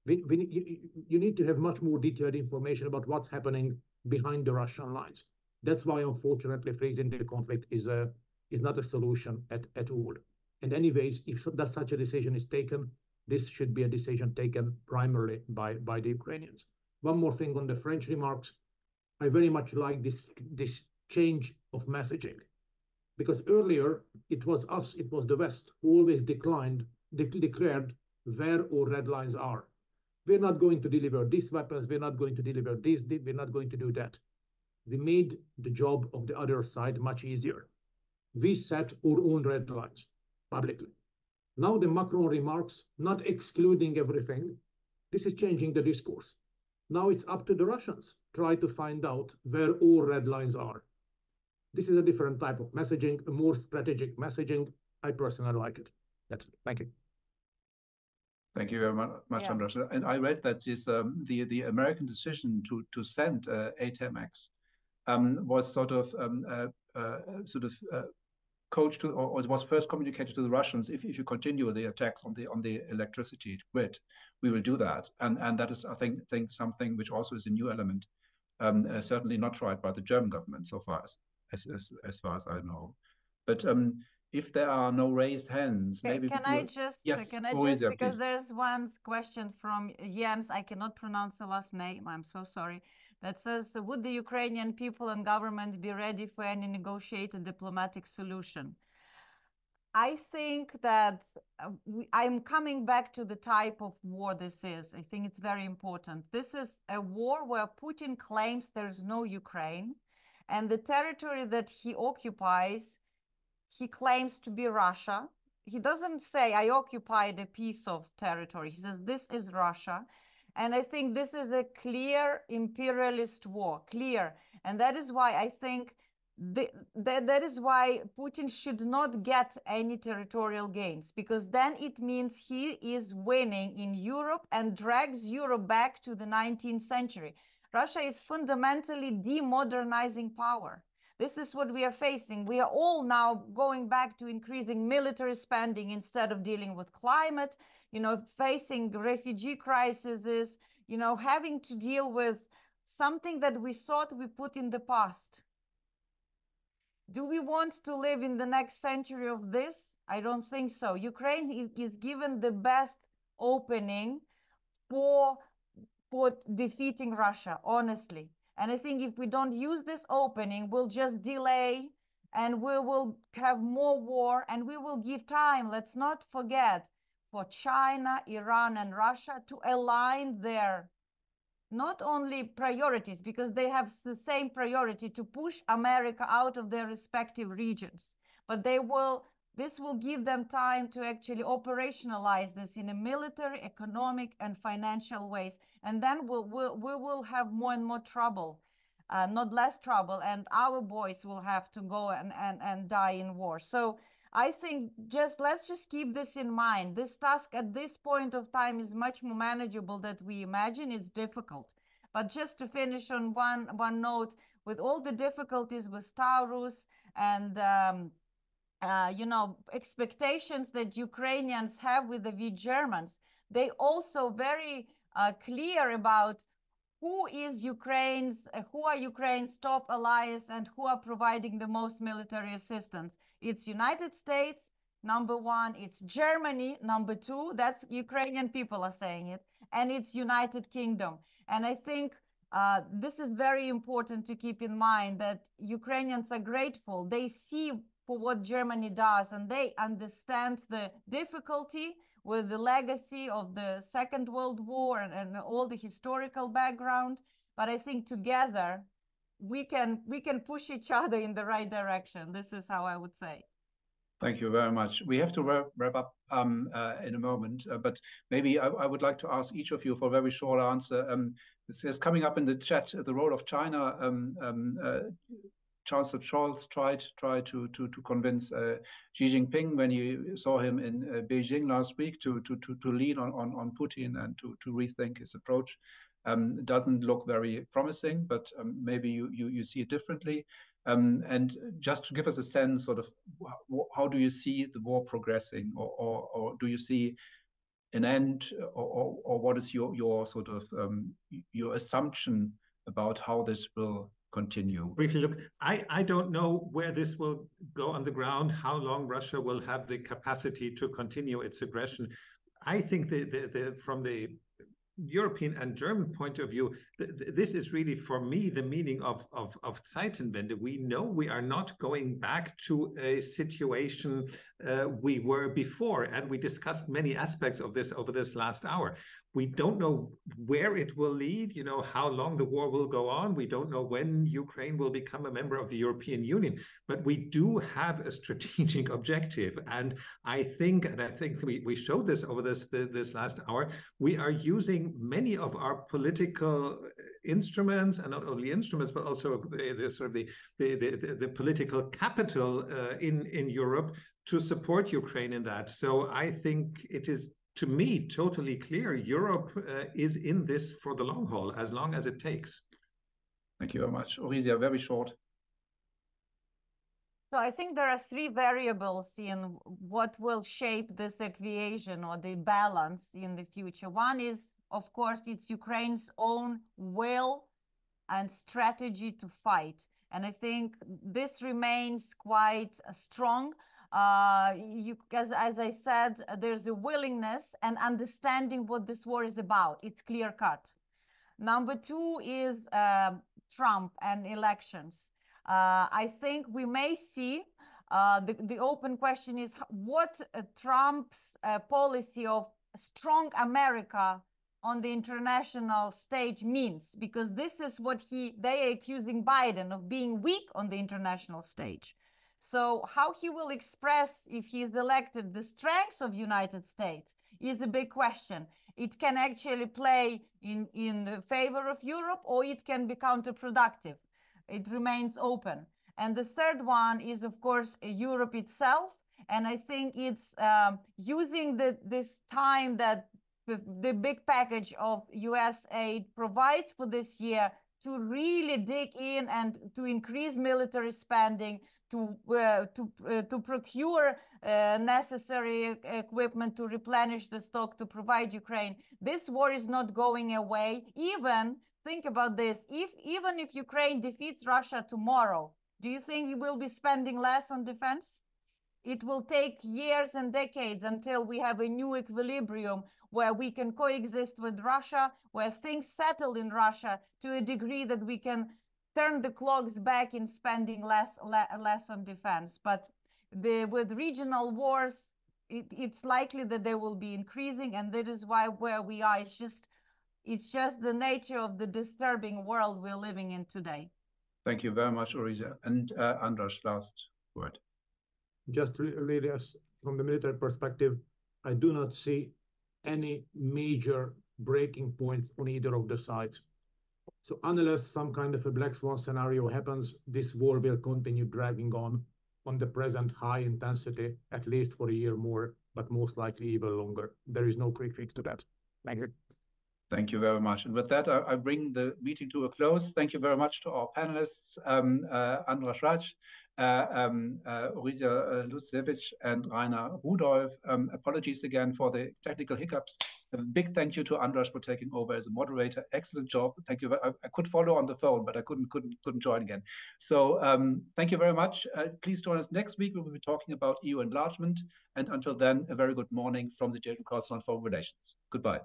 You need to have much more detailed information about what's happening behind the Russian lines. That's why, unfortunately, freezing the conflict is not a solution at all. And anyways, if such a decision is taken, this should be a decision taken primarily by the Ukrainians. One more thing on the French remarks. I very much like this change of messaging, because earlier it was us, it was the West who always declared where our red lines are. We're not going to deliver these weapons, we're not going to deliver this, we're not going to do that. We made the job of the other side much easier. We set our own red lines publicly. Now the Macron remarks, not excluding everything, this is changing the discourse. Now it's up to the Russians try to find out where all red lines are. This is a different type of messaging, a more strategic messaging. I personally like it. That's it. Thank you. Thank you very much, András. And I read that this the American decision to send ATMX was sort of coached to, or it was first communicated to the Russians. If you continue the attacks on the electricity grid, we will do that. And that is, I think something which also is a new element, certainly not tried by the German government so far as far as I know. But if there are no raised hands, maybe can I just Orysia, because please. there's one question from Jens, I cannot pronounce the last name, I'm so sorry, that says, would the Ukrainian people and government be ready for any negotiated diplomatic solution? I think that I'm coming back to the type of war this is. I think it's very important. This is a war where Putin claims there is no Ukraine, and the territory that he occupies he claims to be Russia. He doesn't say, I occupied a piece of territory. He says, this is Russia. And I think this is a clear imperialist war, clear. And that is why I think that is why Putin should not get any territorial gains, because then it means he is winning in Europe and drags Europe back to the 19th century. Russia is fundamentally demodernizing power. This is what we are facing. We are all now going back to increasing military spending instead of dealing with climate, facing refugee crises, having to deal with something that we thought we put in the past. Do we want to live in the next century of this? I don't think so. Ukraine is given the best opening for defeating Russia, honestly. And I think if we don't use this opening, we'll just delay and we will have more war and we will give time. Let's not forget, for China, Iran, and Russia to align their not only priorities, because they have the same priority to push America out of their respective regions, but this will give them time to actually operationalize this in a military, economic, and financial ways. And then we will have more and more trouble, not less trouble, and our boys will have to go and die in war. So I think let's just keep this in mind. This task at this point of time is much more manageable than we imagine. It's difficult. But just to finish on one note, with all the difficulties with Taurus and expectations that Ukrainians have with the Germans, they also very clear about who are Ukraine's top allies and who are providing the most military assistance. It's United States, number one. It's Germany, number two. That's Ukrainian people are saying it. And it's United Kingdom. And I think this is very important to keep in mind, that Ukrainians are grateful. They see for what Germany does, and they understand the difficulty with the legacy of the Second World War and all the historical background. But I think together we can push each other in the right direction. This is how I would say. Thank you very much. We have to wrap up in a moment, but maybe I would like to ask each of you for a very short answer. This is coming up in the chat, the role of China. Chancellor Scholz tried to convince Xi Jinping when you saw him in Beijing last week to lean on Putin and to rethink his approach. It doesn't look very promising, but maybe you see it differently. And just to give us a sense, sort of, how do you see the war progressing, or do you see an end, or what is your sort of your assumption about how this will continue? Briefly, look, I don't know where this will go on the ground, how long Russia will have the capacity to continue its aggression. I think from the European and German point of view, this is really, for me, the meaning of Zeitenwende. We know we are not going back to a situation we were before, and we discussed many aspects of this over this last hour. We don't know where it will lead, how long the war will go on. We don't know when Ukraine will become a member of the European Union, but we do have a strategic objective. And I think we showed this over this last hour. We are using many of our political instruments, and not only instruments, but also the political capital in Europe to support Ukraine in that. So I think it is, to me, totally clear Europe is in this for the long haul, as long as it takes. Thank you very much. Orysia, very short. So I think there are three variables in what will shape this equation or the balance in the future. One is, of course, it's Ukraine's own will and strategy to fight. And I think this remains quite strong. As I said, there's a willingness and understanding what this war is about. It's clear cut. Number two is Trump and elections. I think we may see, the open question is what Trump's policy of strong America on the international stage means, because this is what they are accusing Biden of, being weak on the international stage. So how he will express, if he is elected, the strengths of United States is a big question. It can actually play in favor of Europe, or it can be counterproductive. It remains open. And the third one is, of course, Europe itself. And I think it's using this time that the big package of US aid provides for this year to really dig in and to increase military spending, to procure necessary equipment, to replenish the stock, to provide Ukraine. This war is not going away. Even, think about this, even if Ukraine defeats Russia tomorrow, do you think he will be spending less on defense? It will take years and decades until we have a new equilibrium where we can coexist with Russia, where things settle in Russia to a degree that we can turn the clocks back in spending less on defense. But with regional wars, it's likely that they will be increasing, and that is why where we are, it's just the nature of the disturbing world we're living in today. Thank you very much, Orysia. And András, last word. Just really, from the military perspective, I do not see any major breaking points on either of the sides. So unless some kind of a black swan scenario happens, this war will continue dragging on the present high intensity, at least for a year more, but most likely even longer. There is no quick fix to that. Thank you. Thank you very much. And with that, I bring the meeting to a close. Thank you very much to our panelists, András, Rácz, Orysia, Lutsevych, and Rudolph. Apologies again for the technical hiccups. A big thank you to András for taking over as a moderator. Excellent job. Thank you. I could follow on the phone, but I couldn't join again. So thank you very much. Please join us next week. We will be talking about EU enlargement. And until then, a very good morning from the Chatham Council on Foreign Relations. Goodbye.